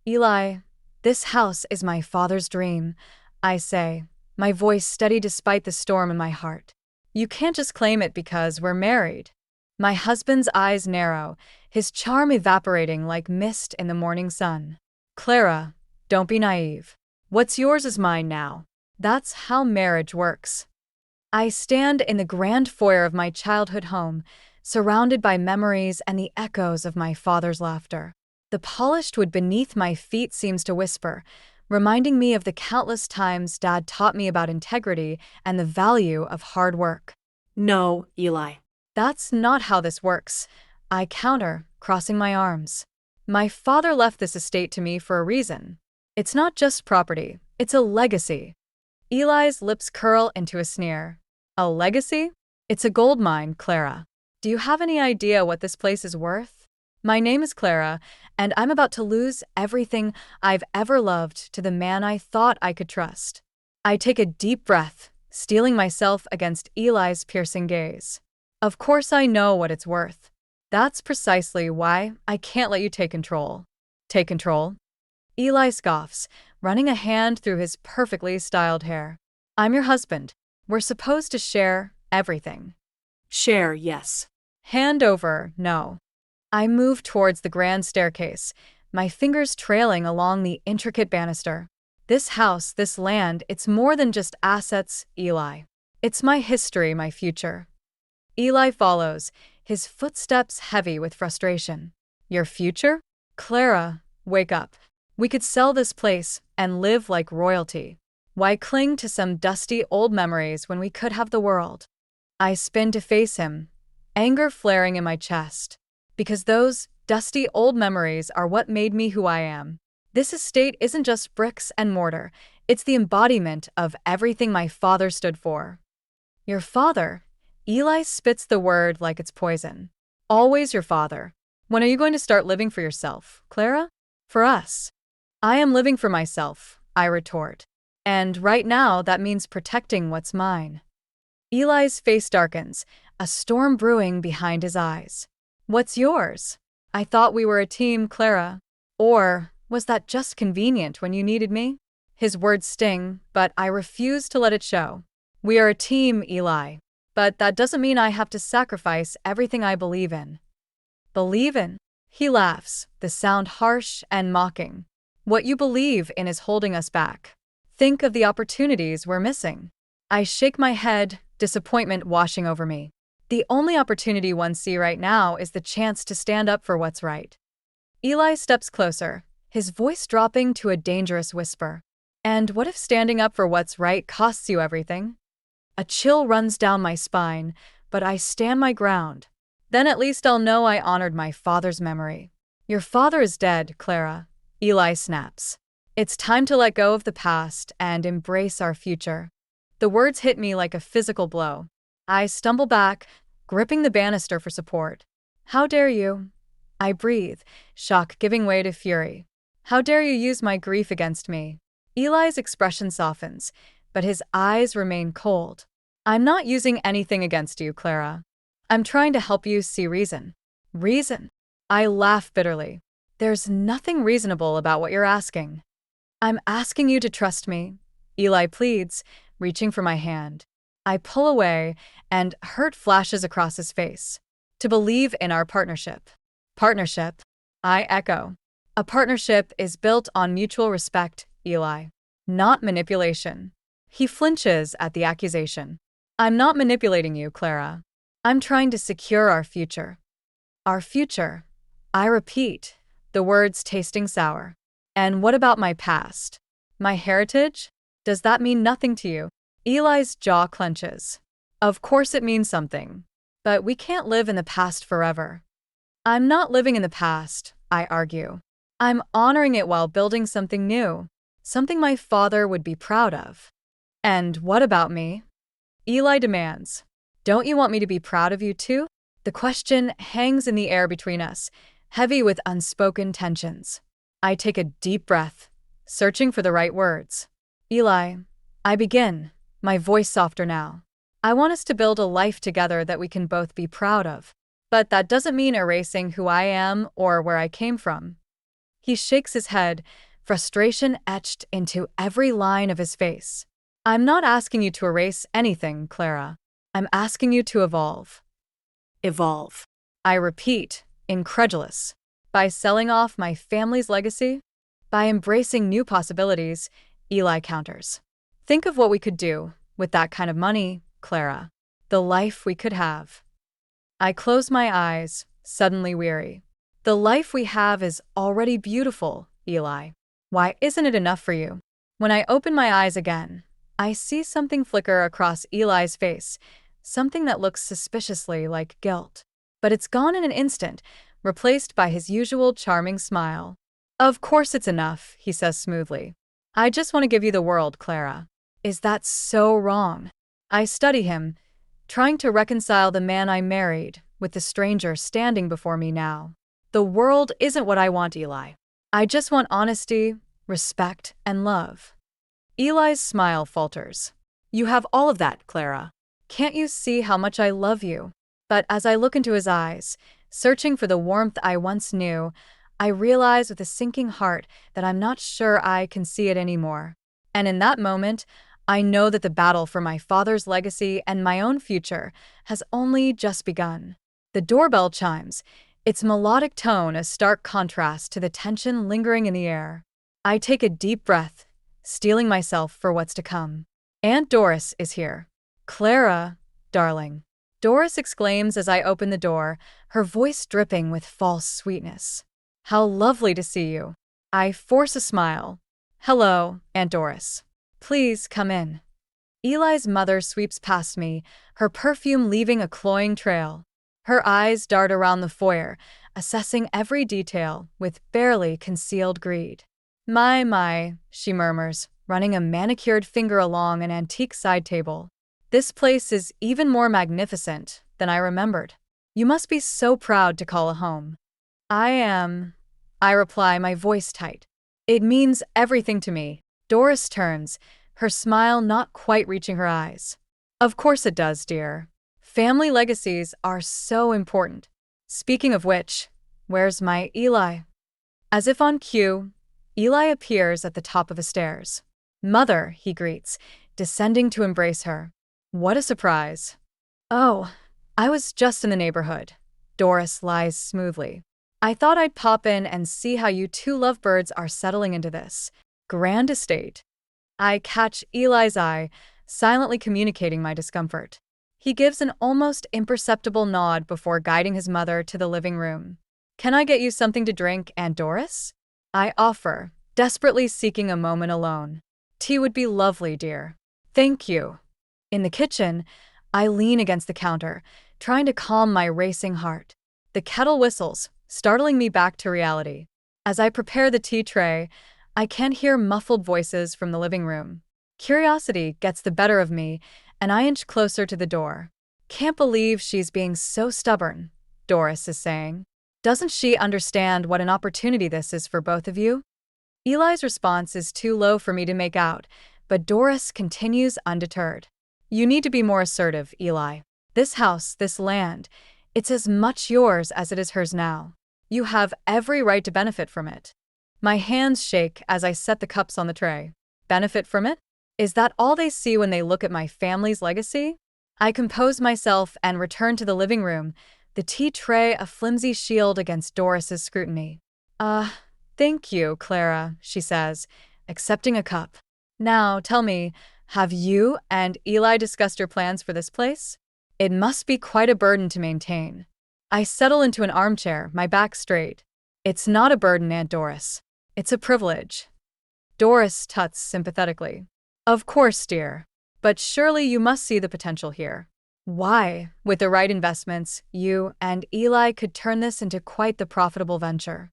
Eli, this house is my father's dream, I say, my voice steady despite the storm in my heart. You can't just claim it because we're married. My husband's eyes narrow, his charm evaporating like mist in the morning sun. Clara, don't be naive. What's yours is mine now. That's how marriage works. I stand in the grand foyer of my childhood home, surrounded by memories and the echoes of my father's laughter. The polished wood beneath my feet seems to whisper, reminding me of the countless times Dad taught me about integrity and the value of hard work. No, Eli. That's not how this works, I counter, crossing my arms. My father left this estate to me for a reason. It's not just property, it's a legacy. Eli's lips curl into a sneer. A legacy? It's a gold mine, Clara. Do you have any idea what this place is worth? My name is Clara, and I'm about to lose everything I've ever loved to the man I thought I could trust. I take a deep breath, steeling myself against Eli's piercing gaze. Of course I know what it's worth. That's precisely why I can't let you take control. Take control? Eli scoffs, running a hand through his perfectly styled hair. I'm your husband. We're supposed to share everything. Share, yes. Hand over, no. I move towards the grand staircase, my fingers trailing along the intricate banister. This house, this land, it's more than just assets, Eli. It's my history, my future. Eli follows, his footsteps heavy with frustration. Your future? Clara, wake up. We could sell this place and live like royalty. Why cling to some dusty old memories when we could have the world? I spin to face him, anger flaring in my chest. Because those dusty old memories are what made me who I am. This estate isn't just bricks and mortar, it's the embodiment of everything my father stood for. Your father? Eli spits the word like it's poison. Always your father. When are you going to start living for yourself, Clara? For us. I am living for myself, I retort. And right now, that means protecting what's mine. Eli's face darkens, a storm brewing behind his eyes. What's yours? I thought we were a team, Clara. Or was that just convenient when you needed me? His words sting, but I refuse to let it show. We are a team, Eli. But that doesn't mean I have to sacrifice everything I believe in. Believe in? He laughs, the sound harsh and mocking. What you believe in is holding us back. Think of the opportunities we're missing. I shake my head, disappointment washing over me. The only opportunity one sees right now is the chance to stand up for what's right. Eli steps closer, his voice dropping to a dangerous whisper. And what if standing up for what's right costs you everything? A chill runs down my spine, but I stand my ground. Then at least I'll know I honored my father's memory. Your father is dead, Clara. Eli snaps. It's time to let go of the past and embrace our future. The words hit me like a physical blow. I stumble back, gripping the banister for support. How dare you? I breathe, shock giving way to fury. How dare you use my grief against me? Eli's expression softens, but his eyes remain cold. I'm not using anything against you, Clara. I'm trying to help you see reason. Reason? I laugh bitterly. There's nothing reasonable about what you're asking. I'm asking you to trust me, Eli pleads, reaching for my hand. I pull away, and hurt flashes across his face. To believe in our partnership. Partnership? I echo. A partnership is built on mutual respect, Eli. Not manipulation. He flinches at the accusation. I'm not manipulating you, Clara. I'm trying to secure our future. Our future. I repeat, the words tasting sour. And what about my past? My heritage? Does that mean nothing to you? Eli's jaw clenches. Of course it means something. But we can't live in the past forever. I'm not living in the past, I argue. I'm honoring it while building something new. Something my father would be proud of. And what about me? Eli demands. Don't you want me to be proud of you too? The question hangs in the air between us, heavy with unspoken tensions. I take a deep breath, searching for the right words. Eli, I begin, my voice softer now. I want us to build a life together that we can both be proud of. But that doesn't mean erasing who I am or where I came from. He shakes his head, frustration etched into every line of his face. I'm not asking you to erase anything, Clara. I'm asking you to evolve. Evolve. I repeat, incredulous. By selling off my family's legacy? By embracing new possibilities, Eli counters. Think of what we could do with that kind of money, Clara. The life we could have. I close my eyes, suddenly weary. The life we have is already beautiful, Eli. Why isn't it enough for you? When I open my eyes again, I see something flicker across Eli's face, something that looks suspiciously like guilt. But it's gone in an instant, replaced by his usual charming smile. Of course it's enough, he says smoothly. I just want to give you the world, Clara. Is that so wrong? I study him, trying to reconcile the man I married with the stranger standing before me now. The world isn't what I want, Eli. I just want honesty, respect, and love. Eli's smile falters. You have all of that, Clara. Can't you see how much I love you? But as I look into his eyes, searching for the warmth I once knew, I realize with a sinking heart that I'm not sure I can see it anymore. And in that moment, I know that the battle for my father's legacy and my own future has only just begun. The doorbell chimes, its melodic tone a stark contrast to the tension lingering in the air. I take a deep breath, steeling myself for what's to come. Aunt Doris is here. Clara, darling. Doris exclaims as I open the door, her voice dripping with false sweetness. How lovely to see you. I force a smile. Hello, Aunt Doris. Please come in. Eli's mother sweeps past me, her perfume leaving a cloying trail. Her eyes dart around the foyer, assessing every detail with barely concealed greed. My, she murmurs, running a manicured finger along an antique side table. This place is even more magnificent than I remembered. You must be so proud to call a home. I am, I reply, my voice tight. It means everything to me. Doris turns, her smile not quite reaching her eyes. Of course it does, dear. Family legacies are so important. Speaking of which, where's my Eli? As if on cue, Eli appears at the top of the stairs. Mother, he greets, descending to embrace her. What a surprise. Oh, I was just in the neighborhood. Doris lies smoothly. I thought I'd pop in and see how you two lovebirds are settling into this grand estate. I catch Eli's eye, silently communicating my discomfort. He gives an almost imperceptible nod before guiding his mother to the living room. Can I get you something to drink, Aunt Doris? I offer, desperately seeking a moment alone. Tea would be lovely, dear. Thank you. In the kitchen, I lean against the counter, trying to calm my racing heart. The kettle whistles, startling me back to reality. As I prepare the tea tray, I can hear muffled voices from the living room. Curiosity gets the better of me, and I inch closer to the door. Can't believe she's being so stubborn, Doris is saying. Doesn't she understand what an opportunity this is for both of you? Eli's response is too low for me to make out, but Doris continues undeterred. You need to be more assertive, Eli. This house, this land, it's as much yours as it is hers now. You have every right to benefit from it. My hands shake as I set the cups on the tray. Benefit from it? Is that all they see when they look at my family's legacy? I compose myself and return to the living room, the tea tray a flimsy shield against Doris's scrutiny. Thank you, Clara, she says, accepting a cup. Now, tell me, have you and Eli discussed your plans for this place? It must be quite a burden to maintain. I settle into an armchair, my back straight. It's not a burden, Aunt Doris. It's a privilege. Doris tuts sympathetically. Of course, dear. But surely you must see the potential here. Why, with the right investments, you and Eli could turn this into quite the profitable venture.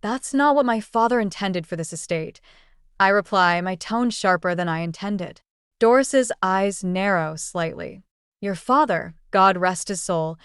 That's not what my father intended for this estate, I reply, my tone sharper than I intended. Doris's eyes narrow slightly. Your father, God rest his soul,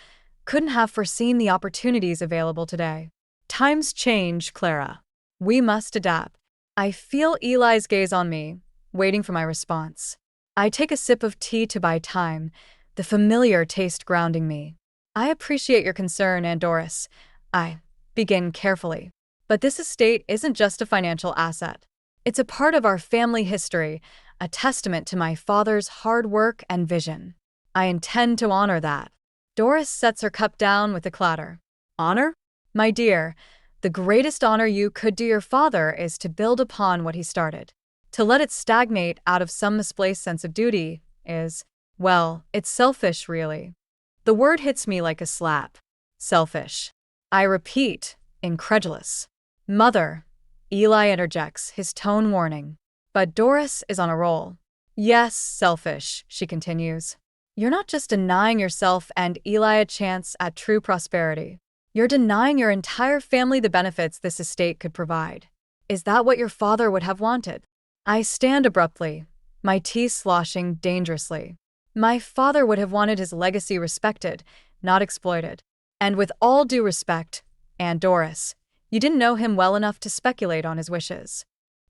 couldn't have foreseen the opportunities available today. Times change, Clara. We must adapt. I feel Eli's gaze on me, waiting for my response. I take a sip of tea to buy time, the familiar taste grounding me. I appreciate your concern, Aunt Doris. I begin carefully. But this estate isn't just a financial asset. It's a part of our family history, a testament to my father's hard work and vision. I intend to honor that. Doris sets her cup down with a clatter. Honor? My dear, the greatest honor you could do your father is to build upon what he started. To let it stagnate out of some misplaced sense of duty is, well, it's selfish, really. The word hits me like a slap. Selfish. I repeat, incredulous. Mother, Eli interjects, his tone warning. But Doris is on a roll. Yes, selfish, she continues. You're not just denying yourself and Eli a chance at true prosperity. You're denying your entire family the benefits this estate could provide. Is that what your father would have wanted? I stand abruptly, my teeth sloshing dangerously. My father would have wanted his legacy respected, not exploited. And with all due respect, Aunt Doris, you didn't know him well enough to speculate on his wishes.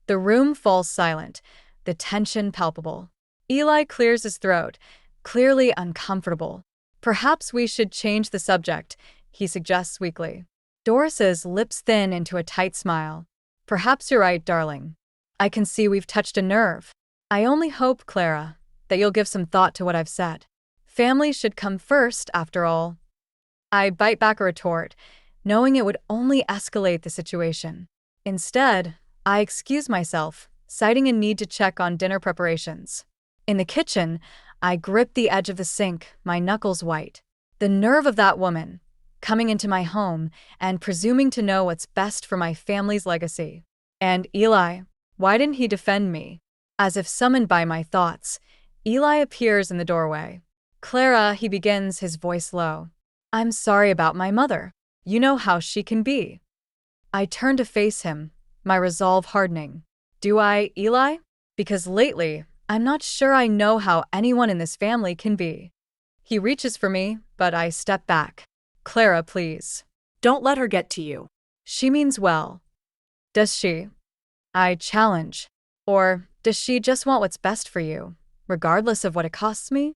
The room falls silent, the tension palpable. Eli clears his throat, clearly uncomfortable. Perhaps we should change the subject, he suggests weakly. Doris's lips thin into a tight smile. Perhaps you're right, darling. I can see we've touched a nerve. I only hope, Clara, that you'll give some thought to what I've said. Family should come first, after all. I bite back a retort, knowing it would only escalate the situation. Instead, I excuse myself, citing a need to check on dinner preparations. In the kitchen, I grip the edge of the sink, my knuckles white. The nerve of that woman, coming into my home and presuming to know what's best for my family's legacy. And Eli, why didn't he defend me? As if summoned by my thoughts, Eli appears in the doorway. Clara, he begins, his voice low. I'm sorry about my mother. You know how she can be. I turn to face him, my resolve hardening. Do I, Eli? Because lately, I'm not sure I know how anyone in this family can be. He reaches for me, but I step back. Clara, please. Don't let her get to you. She means well. Does she? I challenge. Or does she just want what's best for you, regardless of what it costs me?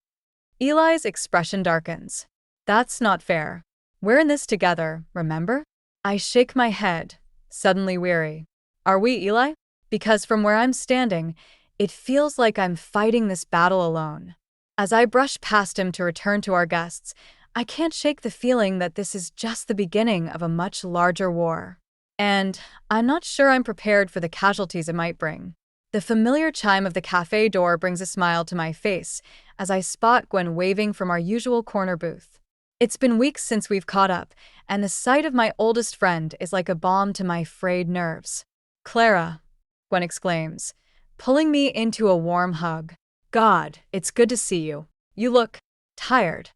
Eli's expression darkens. That's not fair. We're in this together, remember? I shake my head, suddenly weary. Are we, Eli? Because from where I'm standing, it feels like I'm fighting this battle alone. As I brush past him to return to our guests, I can't shake the feeling that this is just the beginning of a much larger war. And I'm not sure I'm prepared for the casualties it might bring. The familiar chime of the cafe door brings a smile to my face as I spot Gwen waving from our usual corner booth. It's been weeks since we've caught up, and the sight of my oldest friend is like a balm to my frayed nerves. Clara, Gwen exclaims, pulling me into a warm hug. God, it's good to see you. You look tired.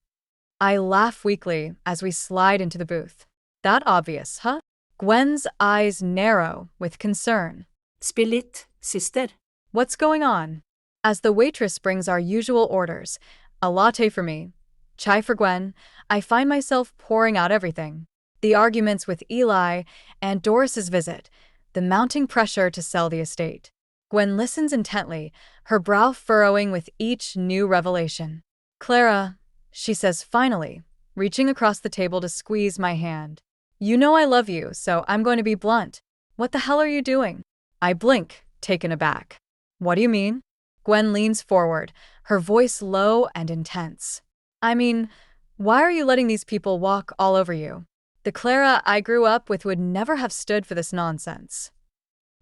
I laugh weakly as we slide into the booth. That obvious, huh? Gwen's eyes narrow with concern. Spill litt, sister. What's going on? As the waitress brings our usual orders, a latte for me, chai for Gwen, I find myself pouring out everything. The arguments with Eli and Doris's visit, the mounting pressure to sell the estate. Gwen listens intently, her brow furrowing with each new revelation. Clara, she says finally, reaching across the table to squeeze my hand. You know I love you, so I'm going to be blunt. What the hell are you doing? I blink, taken aback. What do you mean? Gwen leans forward, her voice low and intense. I mean, why are you letting these people walk all over you? The Clara I grew up with would never have stood for this nonsense.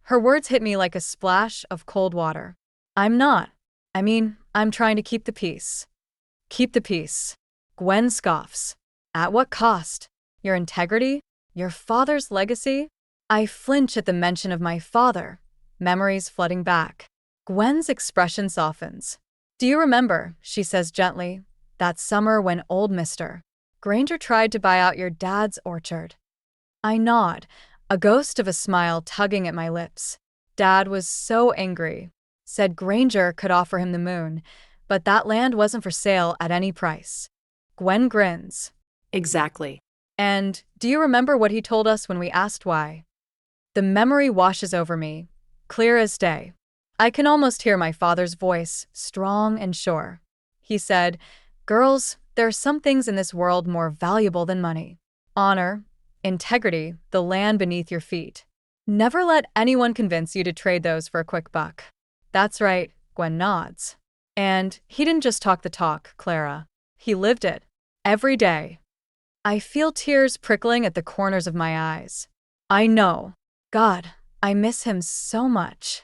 Her words hit me like a splash of cold water. I'm not. I'm trying to keep the peace. Keep the peace. Gwen scoffs. At what cost? Your integrity? Your father's legacy? I flinch at the mention of my father, memories flooding back. Gwen's expression softens. Do you remember, she says gently, that summer when old Mr. Granger tried to buy out your dad's orchard? I nod, a ghost of a smile tugging at my lips. Dad was so angry. Said Granger could offer him the moon, but that land wasn't for sale at any price. Gwen grins. Exactly. And do you remember what he told us when we asked why? The memory washes over me, clear as day. I can almost hear my father's voice, strong and sure. He said, "Girls, there are some things in this world more valuable than money. Honor, integrity, the land beneath your feet. Never let anyone convince you to trade those for a quick buck. That's right, Gwen nods. And he didn't just talk the talk, Clara. He lived it. Every day. I feel tears prickling at the corners of my eyes. I know. God, I miss him so much.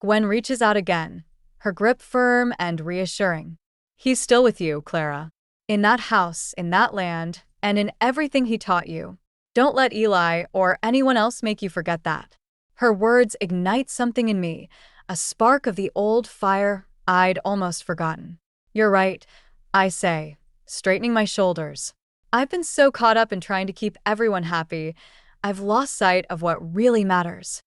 Gwen reaches out again, her grip firm and reassuring. He's still with you, Clara. In that house, in that land, and in everything he taught you. Don't let Eli or anyone else make you forget that. Her words ignite something in me, a spark of the old fire I'd almost forgotten. You're right, I say, straightening my shoulders. I've been so caught up in trying to keep everyone happy, I've lost sight of what really matters.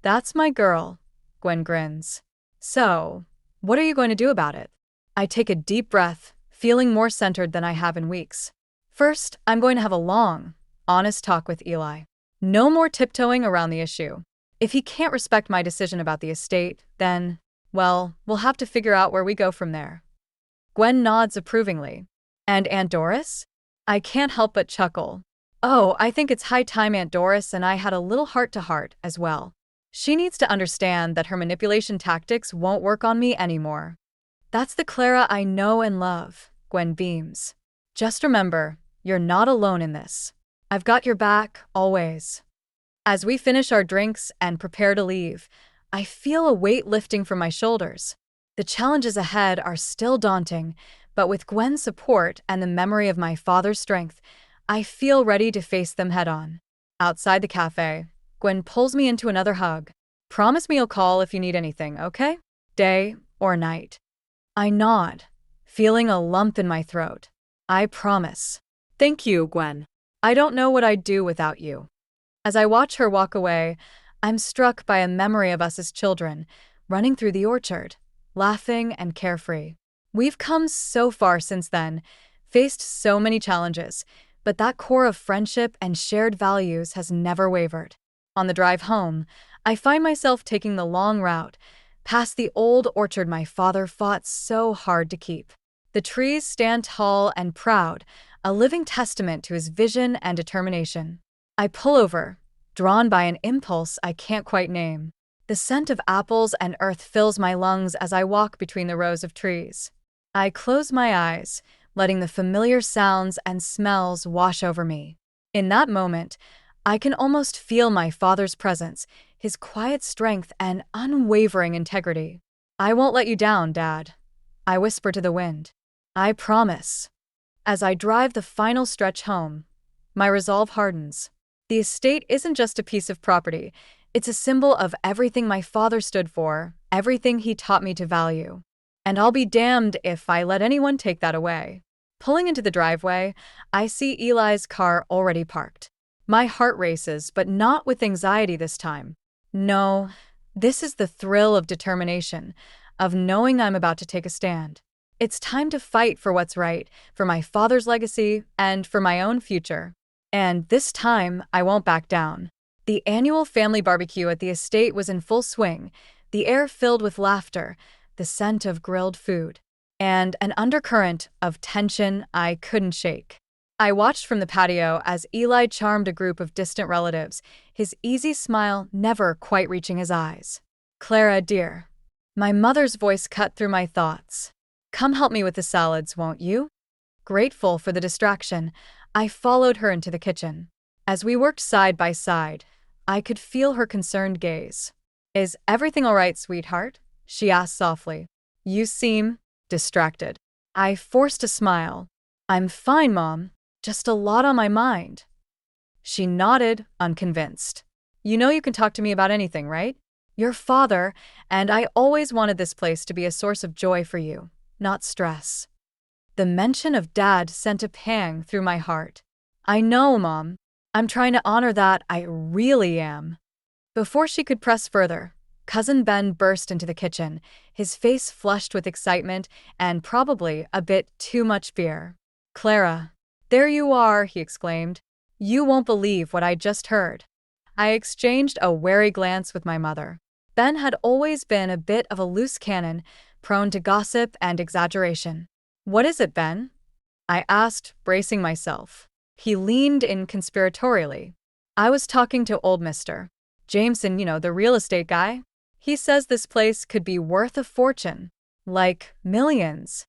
That's my girl, Gwen grins. So, what are you going to do about it? I take a deep breath, feeling more centered than I have in weeks. First, I'm going to have a long, honest talk with Eli. No more tiptoeing around the issue. If he can't respect my decision about the estate, then, well, we'll have to figure out where we go from there. Gwen nods approvingly. And Aunt Doris? I can't help but chuckle. Oh, I think it's high time Aunt Doris and I had a little heart-to-heart as well. She needs to understand that her manipulation tactics won't work on me anymore. That's the Clara I know and love, Gwen beams. Just remember, you're not alone in this. I've got your back, always. As we finish our drinks and prepare to leave, I feel a weight lifting from my shoulders. The challenges ahead are still daunting, but with Gwen's support and the memory of my father's strength, I feel ready to face them head-on. Outside the cafe, Gwen pulls me into another hug. Promise me you'll call if you need anything, okay? Day or night. I nod, feeling a lump in my throat. I promise. Thank you, Gwen. I don't know what I'd do without you. As I watch her walk away, I'm struck by a memory of us as children, running through the orchard, laughing and carefree. We've come so far since then, faced so many challenges, but that core of friendship and shared values has never wavered. On the drive home, I find myself taking the long route, past the old orchard my father fought so hard to keep. The trees stand tall and proud, a living testament to his vision and determination. I pull over, drawn by an impulse I can't quite name. The scent of apples and earth fills my lungs as I walk between the rows of trees. I close my eyes, letting the familiar sounds and smells wash over me. In that moment, I can almost feel my father's presence, his quiet strength and unwavering integrity. I won't let you down, Dad, I whisper to the wind. I promise. As I drive the final stretch home, my resolve hardens. The estate isn't just a piece of property, it's a symbol of everything my father stood for, everything he taught me to value. And I'll be damned if I let anyone take that away. Pulling into the driveway, I see Eli's car already parked. My heart races, but not with anxiety this time. No, this is the thrill of determination, of knowing I'm about to take a stand. It's time to fight for what's right, for my father's legacy, and for my own future. And this time, I won't back down. The annual family barbecue at the estate was in full swing, the air filled with laughter, the scent of grilled food, and an undercurrent of tension I couldn't shake. I watched from the patio as Eli charmed a group of distant relatives, his easy smile never quite reaching his eyes. Clara, dear. My mother's voice cut through my thoughts. Come help me with the salads, won't you? Grateful for the distraction, I followed her into the kitchen. As we worked side by side, I could feel her concerned gaze. Is everything all right, sweetheart? She asked softly. You seem distracted. I forced a smile. I'm fine, Mom. Just a lot on my mind. She nodded, unconvinced. You know you can talk to me about anything, right? Your father, and I always wanted this place to be a source of joy for you, not stress. The mention of Dad sent a pang through my heart. I know, Mom. I'm trying to honor that, I really am. Before she could press further, Cousin Ben burst into the kitchen, his face flushed with excitement and probably a bit too much beer. Clara, there you are, he exclaimed. You won't believe what I just heard. I exchanged a wary glance with my mother. Ben had always been a bit of a loose cannon, prone to gossip and exaggeration. What is it, Ben? I asked, bracing myself. He leaned in conspiratorially. I was talking to old mister. Jameson, the real estate guy. He says this place could be worth a fortune. Like millions.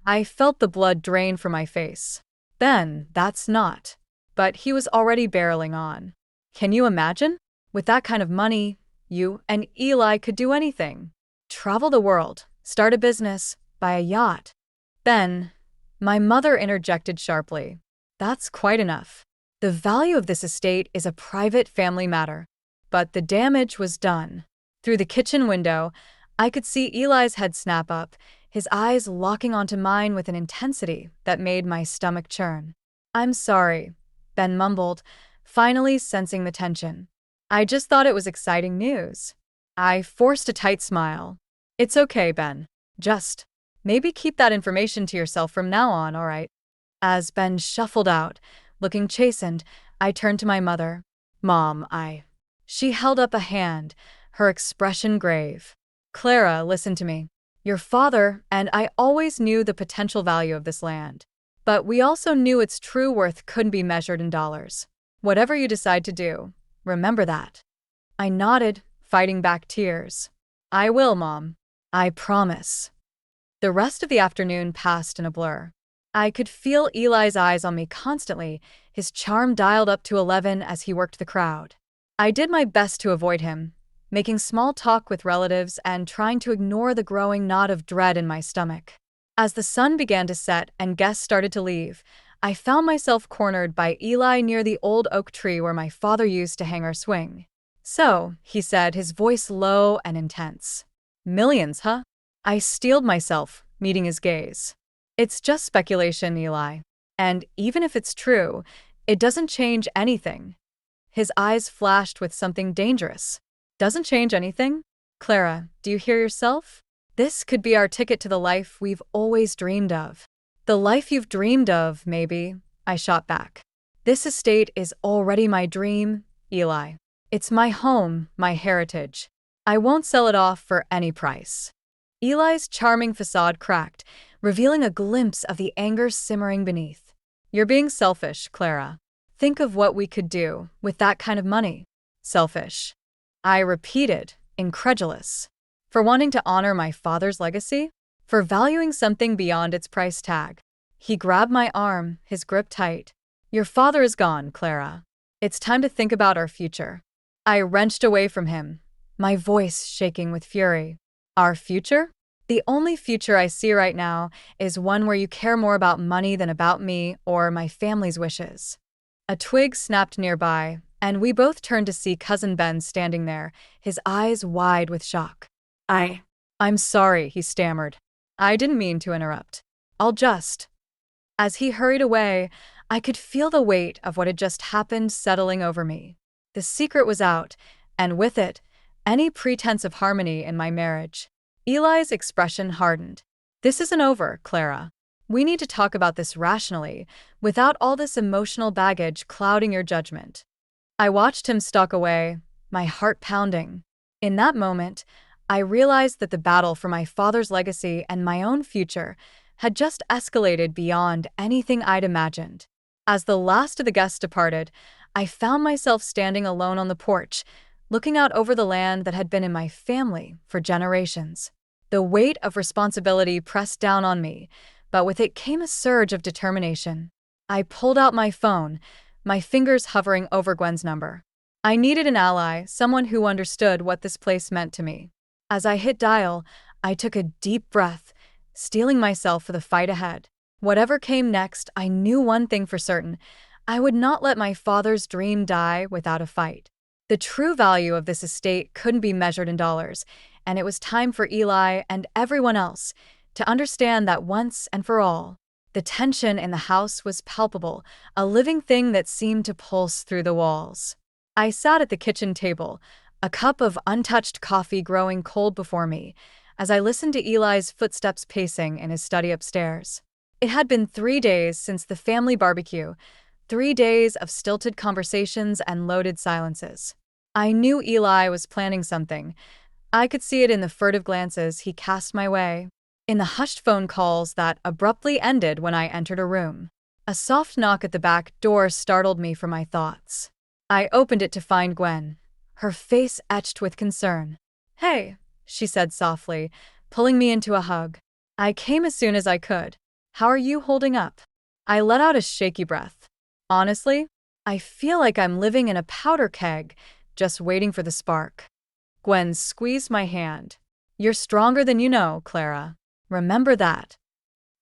I felt the blood drain from my face. Ben, that's not. But he was already barreling on. Can you imagine? With that kind of money, you and Eli could do anything. Travel the world, start a business, buy a yacht. Ben, my mother interjected sharply. That's quite enough. The value of this estate is a private family matter. But the damage was done. Through the kitchen window, I could see Eli's head snap up, his eyes locking onto mine with an intensity that made my stomach churn. I'm sorry, Ben mumbled, finally sensing the tension. I just thought it was exciting news. I forced a tight smile. It's okay, Ben. Just maybe keep that information to yourself from now on, all right? As Ben shuffled out, looking chastened, I turned to my mother. Mom, She held up a hand, her expression grave. Clara, listen to me. Your father and I always knew the potential value of this land. But we also knew its true worth couldn't be measured in dollars. Whatever you decide to do, remember that. I nodded, fighting back tears. I will, Mom. I promise. The rest of the afternoon passed in a blur. I could feel Eli's eyes on me constantly, his charm dialed up to 11 as he worked the crowd. I did my best to avoid him, making small talk with relatives and trying to ignore the growing knot of dread in my stomach. As the sun began to set and guests started to leave, I found myself cornered by Eli near the old oak tree where my father used to hang our swing. So, he said, his voice low and intense. Millions, huh? I steeled myself, meeting his gaze. It's just speculation, Eli. And even if it's true, it doesn't change anything. His eyes flashed with something dangerous. Doesn't change anything? Clara, do you hear yourself? This could be our ticket to the life we've always dreamed of. The life you've dreamed of, maybe, I shot back. This estate is already my dream, Eli. It's my home, my heritage. I won't sell it off for any price. Eli's charming facade cracked, revealing a glimpse of the anger simmering beneath. You're being selfish, Clara. Think of what we could do with that kind of money. Selfish. I repeated, incredulous. For wanting to honor my father's legacy? For valuing something beyond its price tag? He grabbed my arm, his grip tight. Your father is gone, Clara. It's time to think about our future. I wrenched away from him, my voice shaking with fury. Our future? The only future I see right now is one where you care more about money than about me or my family's wishes. A twig snapped nearby, and we both turned to see Cousin Ben standing there, his eyes wide with shock. I'm sorry, he stammered. I didn't mean to interrupt. I'll just. As he hurried away, I could feel the weight of what had just happened settling over me. The secret was out, and with it, any pretense of harmony in my marriage. Eli's expression hardened. This isn't over, Clara. We need to talk about this rationally, without all this emotional baggage clouding your judgment. I watched him stalk away, my heart pounding. In that moment, I realized that the battle for my father's legacy and my own future had just escalated beyond anything I'd imagined. As the last of the guests departed, I found myself standing alone on the porch, looking out over the land that had been in my family for generations. The weight of responsibility pressed down on me, but with it came a surge of determination. I pulled out my phone, my fingers hovering over Gwen's number. I needed an ally, someone who understood what this place meant to me. As I hit dial, I took a deep breath, steeling myself for the fight ahead. Whatever came next, I knew one thing for certain. I would not let my father's dream die without a fight. The true value of this estate couldn't be measured in dollars, and it was time for Eli and everyone else to understand that once and for all. The tension in the house was palpable, a living thing that seemed to pulse through the walls. I sat at the kitchen table, a cup of untouched coffee growing cold before me, as I listened to Eli's footsteps pacing in his study upstairs. It had been 3 days since the family barbecue, 3 days of stilted conversations and loaded silences. I knew Eli was planning something. I could see it in the furtive glances he cast my way, in the hushed phone calls that abruptly ended when I entered a room. A soft knock at the back door startled me from my thoughts. I opened it to find Gwen, her face etched with concern. "Hey," she said softly, pulling me into a hug. "I came as soon as I could. How are you holding up?" I let out a shaky breath. "Honestly, I feel like I'm living in a powder keg, just waiting for the spark." Gwen squeezed my hand. "You're stronger than you know, Clara. Remember that."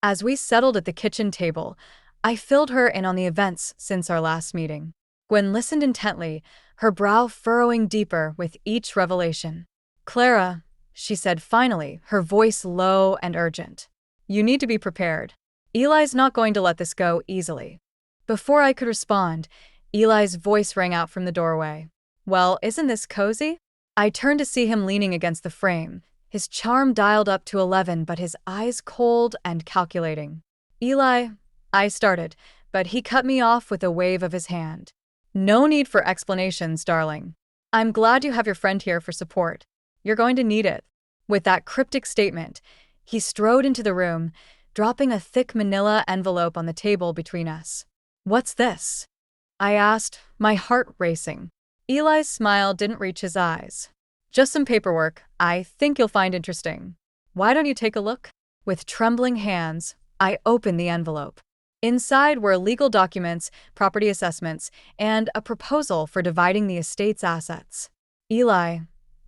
As we settled at the kitchen table, I filled her in on the events since our last meeting. Gwen listened intently, her brow furrowing deeper with each revelation. "Clara," she said finally, her voice low and urgent. "You need to be prepared. Eli's not going to let this go easily." Before I could respond, Eli's voice rang out from the doorway. "Well, isn't this cozy?" I turned to see him leaning against the frame, his charm dialed up to 11 but his eyes cold and calculating. "Eli," I started, but he cut me off with a wave of his hand. "No need for explanations, darling. I'm glad you have your friend here for support. You're going to need it." With that cryptic statement, he strode into the room, dropping a thick manila envelope on the table between us. "What's this?" I asked, my heart racing. Eli's smile didn't reach his eyes. "Just some paperwork I think you'll find interesting. Why don't you take a look?" With trembling hands, I opened the envelope. Inside were legal documents, property assessments, and a proposal for dividing the estate's assets. "Eli,"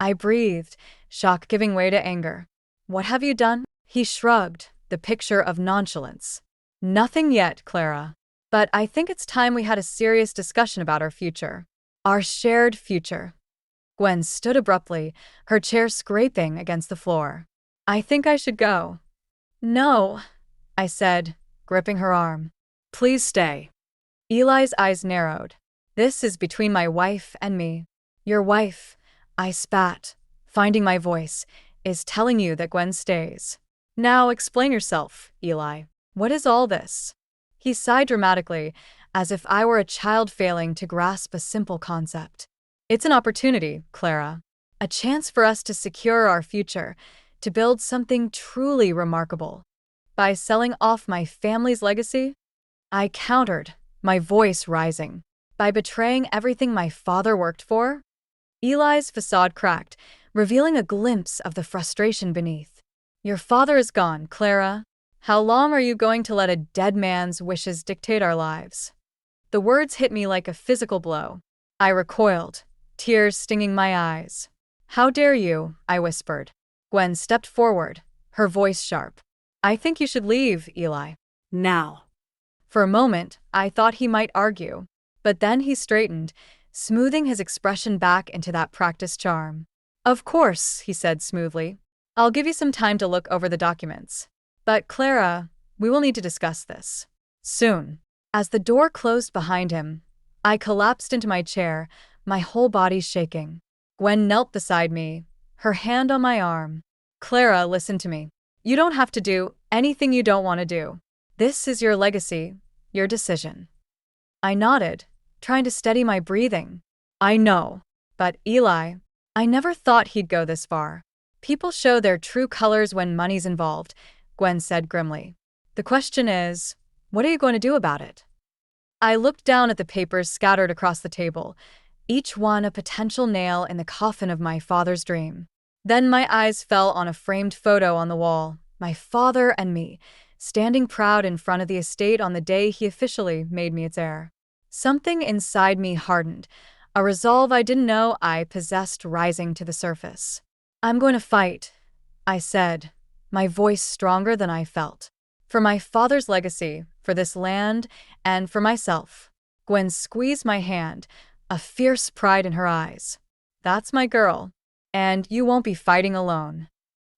I breathed, shock giving way to anger. "What have you done?" He shrugged, the picture of nonchalance. "Nothing yet, Clara. But I think it's time we had a serious discussion about our future. Our shared future." Gwen stood abruptly, her chair scraping against the floor. "I think I should go." "No," I said, gripping her arm. "Please stay." Eli's eyes narrowed. "This is between my wife and me. Your wife," I spat, finding my voice, "is telling you that Gwen stays. Now explain yourself, Eli. What is all this?" He sighed dramatically, as if I were a child failing to grasp a simple concept. "It's an opportunity, Clara. A chance for us to secure our future, to build something truly remarkable. By selling off my family's legacy?" I countered, my voice rising. "By betraying everything my father worked for?" Eli's facade cracked, revealing a glimpse of the frustration beneath. "Your father is gone, Clara. How long are you going to let a dead man's wishes dictate our lives?" The words hit me like a physical blow. I recoiled, tears stinging my eyes. "How dare you?" I whispered. Gwen stepped forward, her voice sharp. "I think you should leave, Eli. Now." For a moment, I thought he might argue, but then he straightened, smoothing his expression back into that practiced charm. "Of course," he said smoothly. "I'll give you some time to look over the documents. But Clara, we will need to discuss this. Soon." As the door closed behind him, I collapsed into my chair, my whole body shaking. Gwen knelt beside me, her hand on my arm. "Clara, listen to me. You don't have to do anything you don't want to do. This is your legacy, your decision." I nodded, trying to steady my breathing. "I know. But Eli, I never thought he'd go this far." "People show their true colors when money's involved," Gwen said grimly. "The question is, what are you going to do about it?" I looked down at the papers scattered across the table, each one a potential nail in the coffin of my father's dream. Then my eyes fell on a framed photo on the wall, my father and me, standing proud in front of the estate on the day he officially made me its heir. Something inside me hardened, a resolve I didn't know I possessed rising to the surface. "I'm going to fight," I said, my voice stronger than I felt. "For my father's legacy, for this land, and for myself." Gwen squeezed my hand, a fierce pride in her eyes. "That's my girl. And you won't be fighting alone."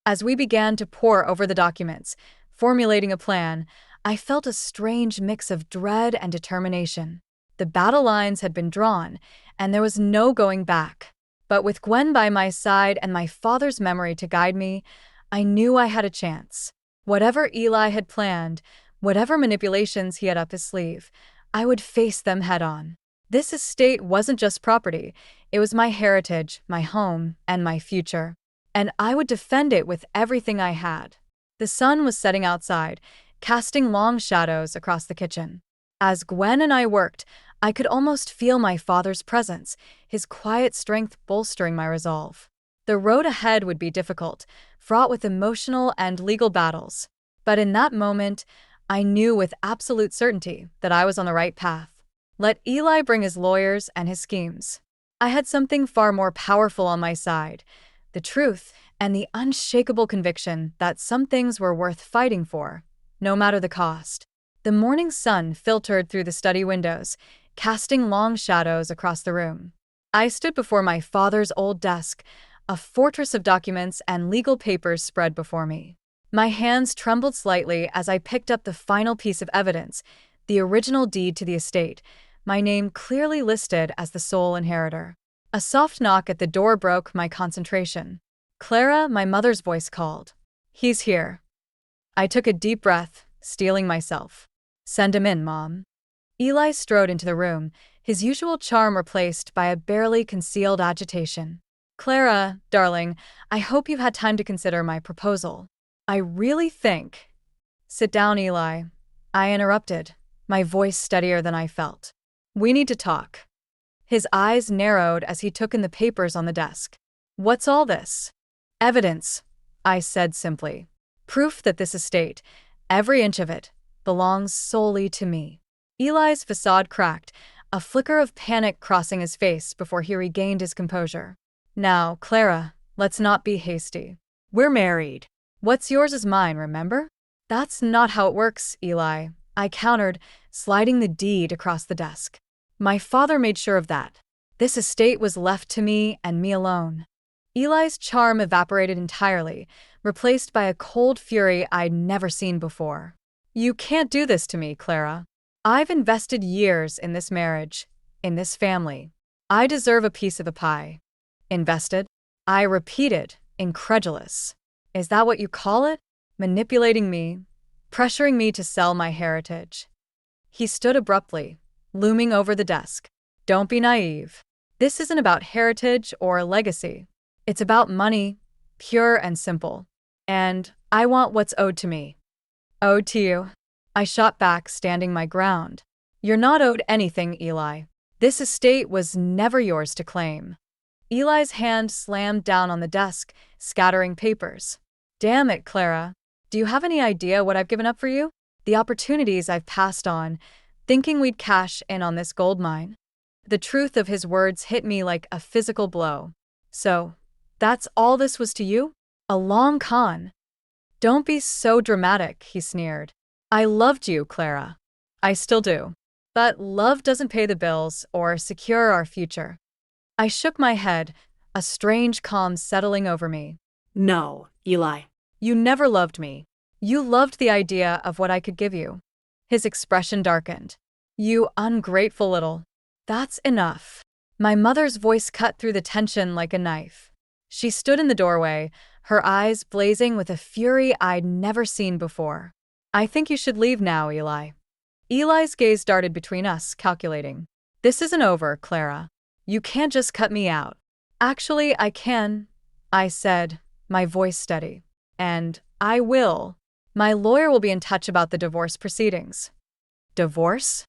As we began to pore over the documents, formulating a plan, I felt a strange mix of dread and determination. The battle lines had been drawn, and there was no going back. But with Gwen by my side and my father's memory to guide me, I knew I had a chance. Whatever Eli had planned, whatever manipulations he had up his sleeve, I would face them head-on. This estate wasn't just property, it was my heritage, my home, and my future. And I would defend it with everything I had. The sun was setting outside, casting long shadows across the kitchen. As Gwen and I worked, I could almost feel my father's presence, his quiet strength bolstering my resolve. The road ahead would be difficult, fraught with emotional and legal battles. But in that moment, I knew with absolute certainty that I was on the right path. Let Eli bring his lawyers and his schemes. I had something far more powerful on my side: the truth and the unshakable conviction that some things were worth fighting for, no matter the cost. The morning sun filtered through the study windows, casting long shadows across the room. I stood before my father's old desk, a fortress of documents and legal papers spread before me. My hands trembled slightly as I picked up the final piece of evidence, the original deed to the estate, my name clearly listed as the sole inheritor. A soft knock at the door broke my concentration. "Clara," my mother's voice called. "He's here." I took a deep breath, steeling myself. "Send him in, Mom." Eli strode into the room, his usual charm replaced by a barely concealed agitation. "Clara, darling, I hope you've had time to consider my proposal. I really think—" "Sit down, Eli," I interrupted, my voice steadier than I felt. "We need to talk." His eyes narrowed as he took in the papers on the desk. "What's all this?" "Evidence," I said simply. "Proof that this estate, every inch of it, belongs solely to me." Eli's facade cracked, a flicker of panic crossing his face before he regained his composure. "Now, Clara, let's not be hasty. We're married. What's yours is mine, remember?" "That's not how it works, Eli," I countered, sliding the deed across the desk. "My father made sure of that. This estate was left to me and me alone." Eli's charm evaporated entirely, replaced by a cold fury I'd never seen before. "You can't do this to me, Clara. I've invested years in this marriage, in this family. I deserve a piece of the pie." "Invested?" I repeated, incredulous. "Is that what you call it? Manipulating me, pressuring me to sell my heritage?" He stood abruptly, looming over the desk. "Don't be naive. This isn't about heritage or legacy. It's about money, pure and simple. And I want what's owed to me." "Owed to you?" I shot back, standing my ground. "You're not owed anything, Eli. This estate was never yours to claim." Eli's hand slammed down on the desk, scattering papers. "Damn it, Clara. Do you have any idea what I've given up for you? The opportunities I've passed on, thinking we'd cash in on this gold mine?" The truth of his words hit me like a physical blow. "So, that's all this was to you? A long con?" "Don't be so dramatic," he sneered. "I loved you, Clara. I still do. But love doesn't pay the bills or secure our future." I shook my head, a strange calm settling over me. No, Eli. "You never loved me. You loved the idea of what I could give you." His expression darkened. "You ungrateful little—" "That's enough." My mother's voice cut through the tension like a knife. She stood in the doorway, her eyes blazing with a fury I'd never seen before. "I think you should leave now, Eli." Eli's gaze darted between us, calculating. "This isn't over, Clara. You can't just cut me out." "Actually, I can," I said, my voice steady. "And I will. My lawyer will be in touch about the divorce proceedings." "Divorce?"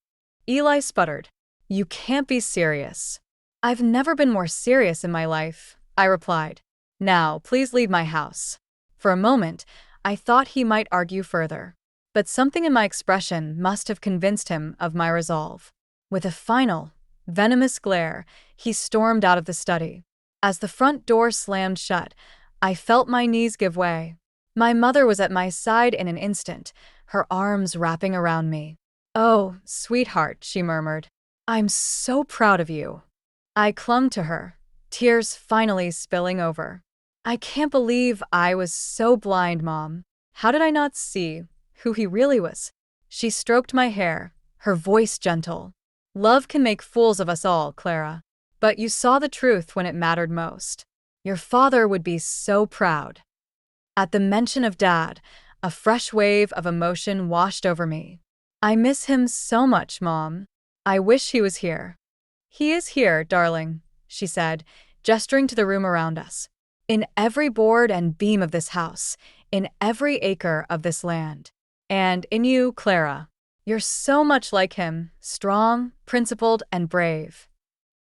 Eli sputtered. "You can't be serious." "I've never been more serious in my life," I replied. "Now, please leave my house." For a moment, I thought he might argue further. But something in my expression must have convinced him of my resolve. With a final, venomous glare, he stormed out of the study. As the front door slammed shut, I felt my knees give way. My mother was at my side in an instant, her arms wrapping around me. "Oh, sweetheart," she murmured. "I'm so proud of you." I clung to her, tears finally spilling over. "I can't believe I was so blind, Mom. How did I not see who he really was?" She stroked my hair, her voice gentle. "Love can make fools of us all, Clara. But you saw the truth when it mattered most. Your father would be so proud." At the mention of Dad, a fresh wave of emotion washed over me. "I miss him so much, Mom. I wish he was here." "He is here, darling," she said, gesturing to the room around us. "In every board and beam of this house, in every acre of this land. And in you, Clara." You're so much like him, strong, principled, and brave.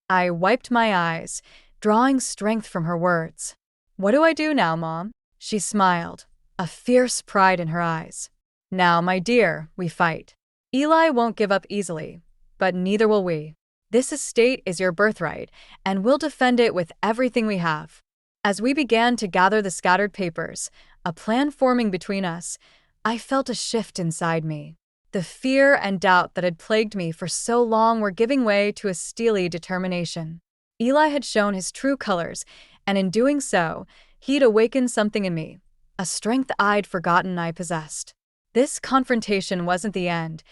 I wiped my eyes, drawing strength from her words. What do I do now, Mom? She smiled, a fierce pride in her eyes. Now, my dear, we fight. Eli won't give up easily, but neither will we. This estate is your birthright, and we'll defend it with everything we have. As we began to gather the scattered papers, a plan forming between us, I felt a shift inside me. The fear and doubt that had plagued me for so long were giving way to a steely determination. Eli had shown his true colors, and in doing so, he'd awakened something in me, a strength I'd forgotten I possessed. This confrontation wasn't the end.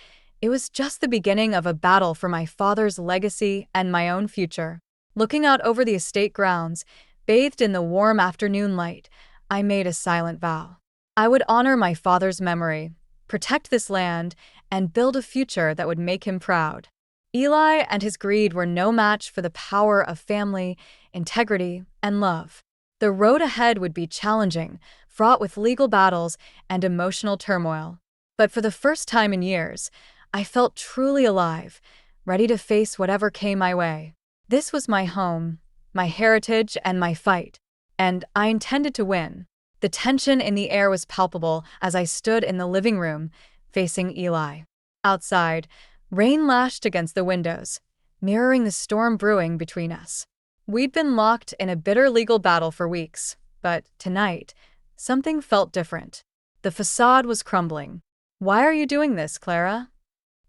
It was just the beginning of a battle for my father's legacy and my own future. Looking out over the estate grounds, bathed in the warm afternoon light, I made a silent vow. I would honor my father's memory, protect this land, and build a future that would make him proud. Eli and his greed were no match for the power of family, integrity, and love. The road ahead would be challenging, fraught with legal battles and emotional turmoil. But for the first time in years, I felt truly alive, ready to face whatever came my way. This was my home, my heritage, and my fight, and I intended to win. The tension in the air was palpable as I stood in the living room, facing Eli. Outside, rain lashed against the windows, mirroring the storm brewing between us. We'd been locked in a bitter legal battle for weeks, but tonight, something felt different. The facade was crumbling. Why are you doing this, Clara?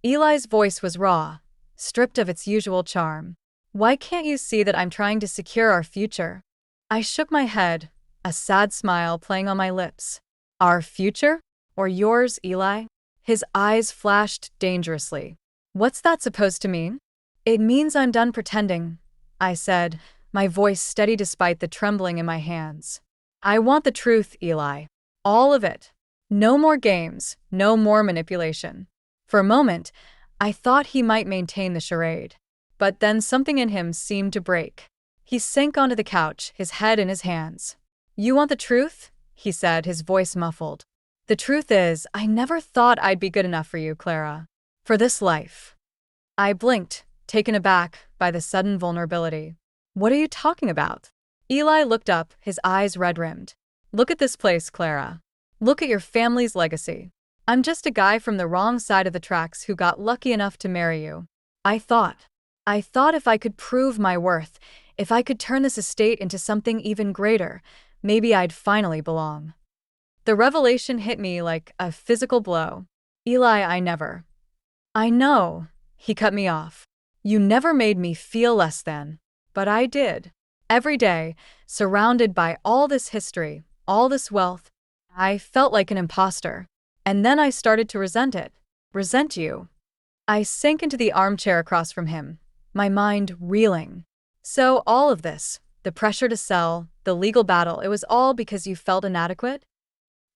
Eli's voice was raw, stripped of its usual charm. Why can't you see that I'm trying to secure our future? I shook my head, a sad smile playing on my lips. Our future? Or yours, Eli? His eyes flashed dangerously. What's that supposed to mean? It means I'm done pretending, I said, my voice steady despite the trembling in my hands. I want the truth, Eli. All of it. No more games, no more manipulation. For a moment, I thought he might maintain the charade. But then something in him seemed to break. He sank onto the couch, his head in his hands. You want the truth? He said, his voice muffled. The truth is, I never thought I'd be good enough for you, Clara. For this life. I blinked, taken aback by the sudden vulnerability. What are you talking about? Eli looked up, his eyes red-rimmed. Look at this place, Clara. Look at your family's legacy. I'm just a guy from the wrong side of the tracks who got lucky enough to marry you. I thought if I could prove my worth, if I could turn this estate into something even greater, maybe I'd finally belong. The revelation hit me like a physical blow. Eli, I know, he cut me off. You never made me feel less than. But I did. Every day, surrounded by all this history, all this wealth, I felt like an imposter. And then I started to resent it. Resent you. I sank into the armchair across from him, my mind reeling. So all of this, the pressure to sell, the legal battle, it was all because you felt inadequate?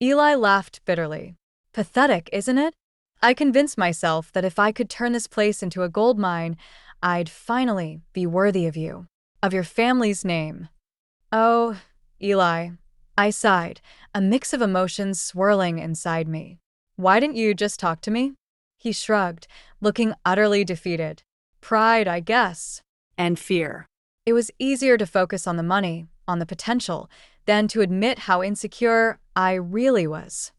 Eli laughed bitterly. Pathetic, isn't it? I convinced myself that if I could turn this place into a gold mine, I'd finally be worthy of you, of your family's name. Oh, Eli, I sighed, a mix of emotions swirling inside me. Why didn't you just talk to me? He shrugged, looking utterly defeated. Pride, I guess. And fear. It was easier to focus on the money, on the potential, than to admit how insecure I really was.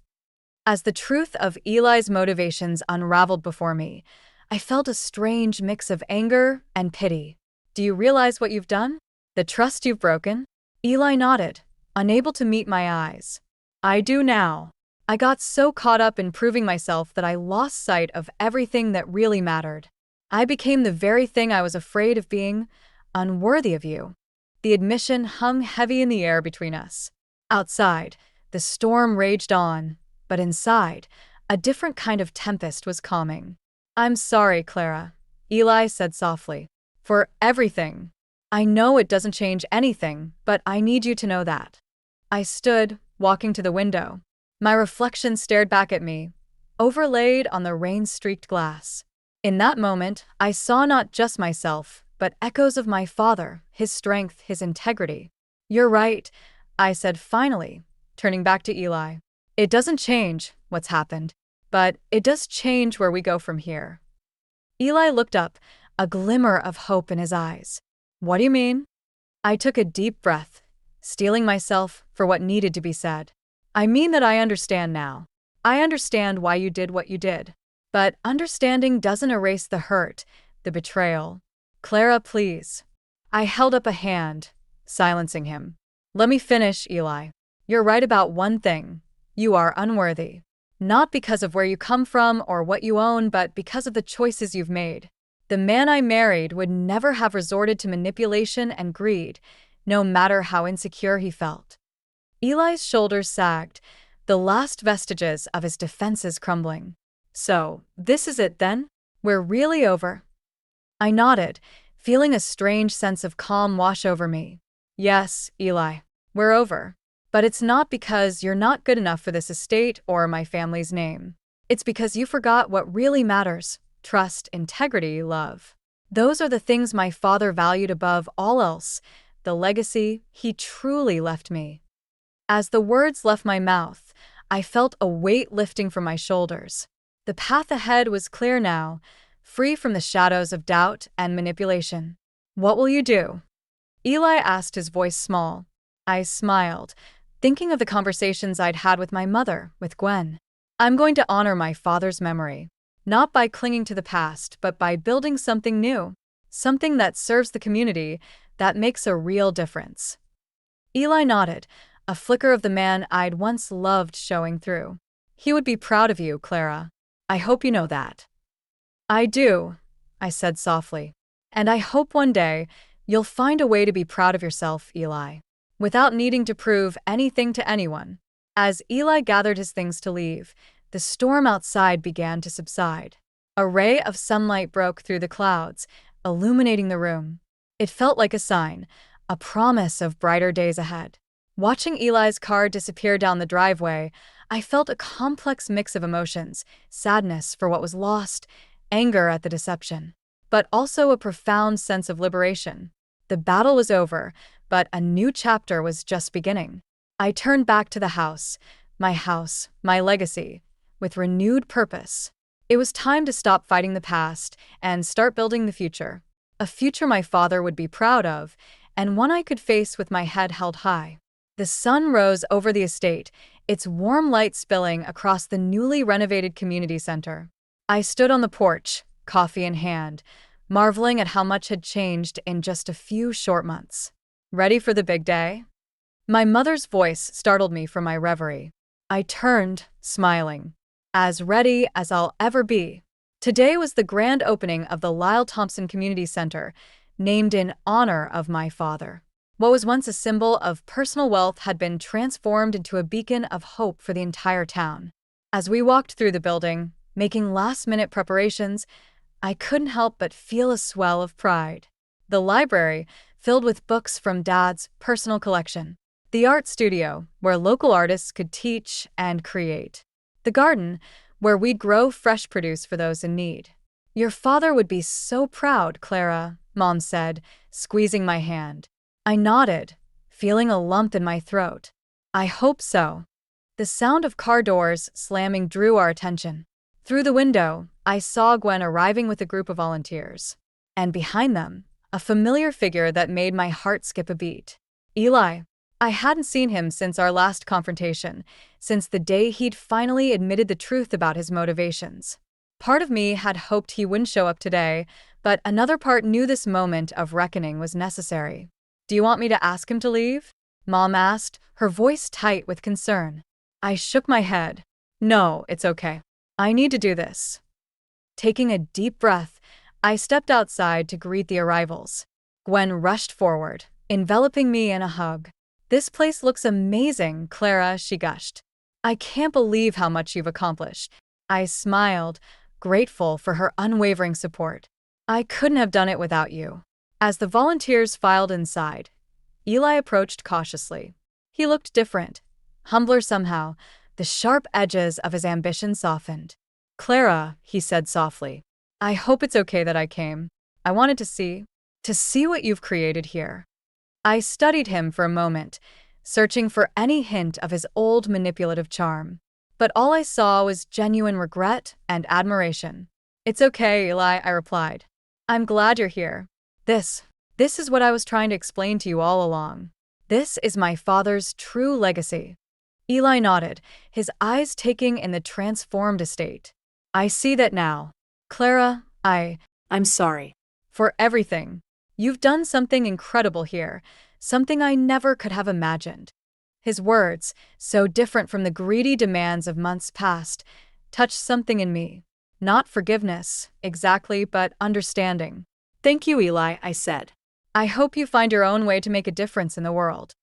As the truth of Eli's motivations unraveled before me, I felt a strange mix of anger and pity. Do you realize what you've done? The trust you've broken? Eli nodded, unable to meet my eyes. I do now. I got so caught up in proving myself that I lost sight of everything that really mattered. I became the very thing I was afraid of being, unworthy of you. The admission hung heavy in the air between us. Outside, the storm raged on, but inside, a different kind of tempest was calming. I'm sorry, Clara, Eli said softly, for everything. I know it doesn't change anything, but I need you to know that. I stood, walking to the window. My reflection stared back at me, overlaid on the rain-streaked glass. In that moment, I saw not just myself, but echoes of my father, his strength, his integrity. You're right, I said finally, turning back to Eli. It doesn't change what's happened. but it does change where we go from here. Eli looked up, a glimmer of hope in his eyes. What do you mean? I took a deep breath, steeling myself for what needed to be said. I mean that I understand now. I understand why you did what you did. But understanding doesn't erase the hurt, the betrayal. Clara, please. I held up a hand, silencing him. Let me finish, Eli. You're right about one thing. You are unworthy. Not because of where you come from or what you own, but because of the choices you've made. The man I married would never have resorted to manipulation and greed, no matter how insecure he felt. Eli's shoulders sagged, the last vestiges of his defenses crumbling. So, this is it then? We're really over? I nodded, feeling a strange sense of calm wash over me. Yes, Eli, we're over. But it's not because you're not good enough for this estate or my family's name. It's because you forgot what really matters: trust, integrity, love. Those are the things my father valued above all else, the legacy he truly left me. As the words left my mouth, I felt a weight lifting from my shoulders. The path ahead was clear now, free from the shadows of doubt and manipulation. What will you do? Eli asked, his voice small. I smiled, thinking of the conversations I'd had with my mother, with Gwen. I'm going to honor my father's memory, not by clinging to the past, but by building something new, something that serves the community, that makes a real difference. Eli nodded, a flicker of the man I'd once loved showing through. He would be proud of you, Clara. I hope you know that. I do, I said softly. And I hope one day you'll find a way to be proud of yourself, Eli, without needing to prove anything to anyone. As Eli gathered his things to leave, the storm outside began to subside. A ray of sunlight broke through the clouds, illuminating the room. It felt like a sign, a promise of brighter days ahead. Watching Eli's car disappear down the driveway, I felt a complex mix of emotions: sadness for what was lost, anger at the deception, but also a profound sense of liberation. The battle was over, but a new chapter was just beginning. I turned back to the house, my legacy, with renewed purpose. It was time to stop fighting the past and start building the future. A future my father would be proud of, and one I could face with my head held high. The sun rose over the estate, its warm light spilling across the newly renovated community center. I stood on the porch, coffee in hand, marveling at how much had changed in just a few short months. Ready for the big day? My mother's voice startled me from my reverie. I turned, smiling. As ready as I'll ever be. Today was the grand opening of the Lyle Thompson Community Center, named in honor of my father. What was once a symbol of personal wealth had been transformed into a beacon of hope for the entire town. As we walked through the building, making last-minute preparations, I couldn't help but feel a swell of pride. The library, filled with books from Dad's personal collection. The art studio, where local artists could teach and create. The garden, where we'd grow fresh produce for those in need. Your father would be so proud, Clara, Mom said, squeezing my hand. I nodded, feeling a lump in my throat. I hope so. The sound of car doors slamming drew our attention. Through the window, I saw Gwen arriving with a group of volunteers. And behind them, a familiar figure that made my heart skip a beat. Eli. I hadn't seen him since our last confrontation, since the day he'd finally admitted the truth about his motivations. Part of me had hoped he wouldn't show up today, but another part knew this moment of reckoning was necessary. Do you want me to ask him to leave? Mom asked, her voice tight with concern. I shook my head. No, it's okay. I need to do this. Taking a deep breath, I stepped outside to greet the arrivals. Gwen rushed forward, enveloping me in a hug. This place looks amazing, Clara, she gushed. I can't believe how much you've accomplished. I smiled, grateful for her unwavering support. I couldn't have done it without you. As the volunteers filed inside, Eli approached cautiously. He looked different, humbler somehow, the sharp edges of his ambition softened. Clara, he said softly, I hope it's okay that I came. I wanted to see what you've created here. I studied him for a moment, searching for any hint of his old manipulative charm. but all I saw was genuine regret and admiration. "It's okay, Eli," I replied. "I'm glad you're here. This, this is what I was trying to explain to you all along. This is my father's true legacy." Eli nodded, his eyes taking in the transformed estate. "I see that now. Clara, I'm sorry. for everything. You've done something incredible here, something I never could have imagined." His words, so different from the greedy demands of months past, touched something in me. Not forgiveness, exactly, but understanding. Thank you, Eli, I said. "I hope you find your own way to make a difference in the world."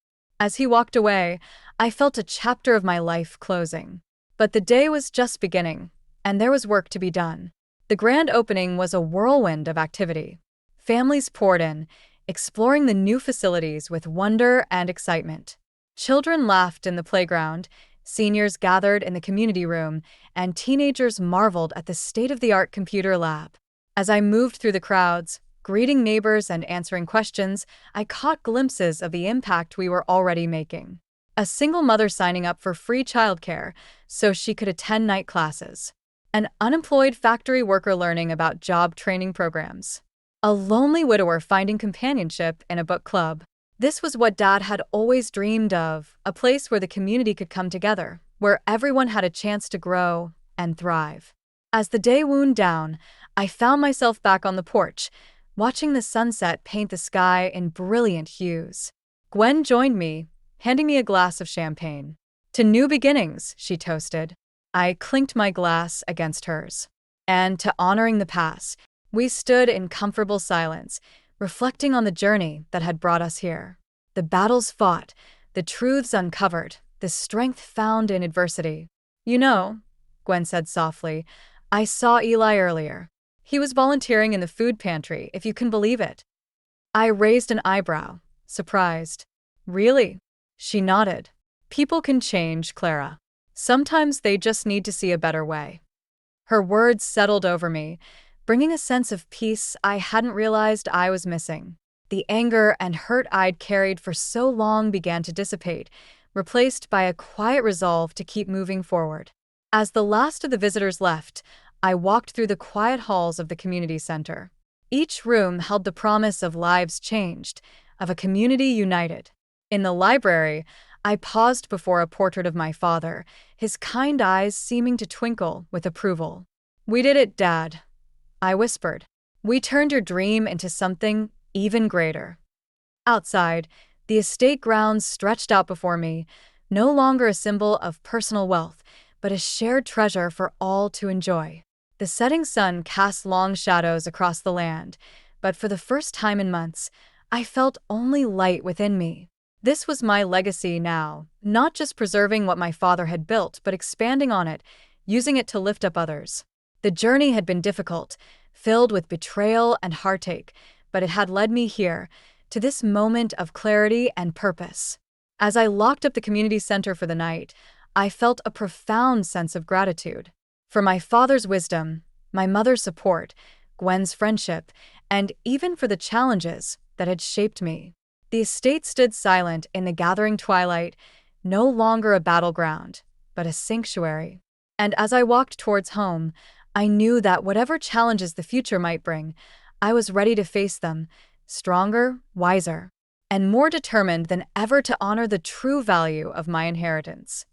As he walked away, I felt a chapter of my life closing. But the day was just beginning, and there was work to be done. The grand opening was a whirlwind of activity. Families poured in, exploring the new facilities with wonder and excitement. Children laughed in the playground, seniors gathered in the community room, and teenagers marveled at the state-of-the-art computer lab. As I moved through the crowds, greeting neighbors and answering questions, I caught glimpses of the impact we were already making. A single mother signing up for free childcare so she could attend night classes. An unemployed factory worker learning about job training programs. A lonely widower finding companionship in a book club. This was what Dad had always dreamed of, a place where the community could come together, where everyone had a chance to grow and thrive. As the day wound down, I found myself back on the porch, watching the sunset paint the sky in brilliant hues. Gwen joined me, handing me a glass of champagne. "To new beginnings," she toasted. I clinked my glass against hers. "And to honoring the past." We stood in comfortable silence, reflecting on the journey that had brought us here. The battles fought, the truths uncovered, the strength found in adversity. "You know," Gwen said softly, "I saw Eli earlier. He was volunteering in the food pantry, if you can believe it." I raised an eyebrow, surprised. "Really?" She nodded. "People can change, Clara. Sometimes they just need to see a better way." Her words settled over me, bringing a sense of peace I hadn't realized I was missing. The anger and hurt I'd carried for so long began to dissipate, replaced by a quiet resolve to keep moving forward. As the last of the visitors left, I walked through the quiet halls of the community center. Each room held the promise of lives changed, of a community united. In the library, I paused before a portrait of my father, his kind eyes seeming to twinkle with approval. "We did it, Dad," I whispered. "We turned your dream into something even greater." Outside, the estate grounds stretched out before me, no longer a symbol of personal wealth, but a shared treasure for all to enjoy. The setting sun cast long shadows across the land, but for the first time in months, I felt only light within me. This was my legacy now, not just preserving what my father had built, but expanding on it, using it to lift up others. The journey had been difficult, filled with betrayal and heartache, but it had led me here, to this moment of clarity and purpose. As I locked up the community center for the night, I felt a profound sense of gratitude. For my father's wisdom, my mother's support, Gwen's friendship, and even for the challenges that had shaped me. The estate stood silent in the gathering twilight, no longer a battleground, but a sanctuary. And as I walked towards home, I knew that whatever challenges the future might bring, I was ready to face them, stronger, wiser, and more determined than ever to honor the true value of my inheritance.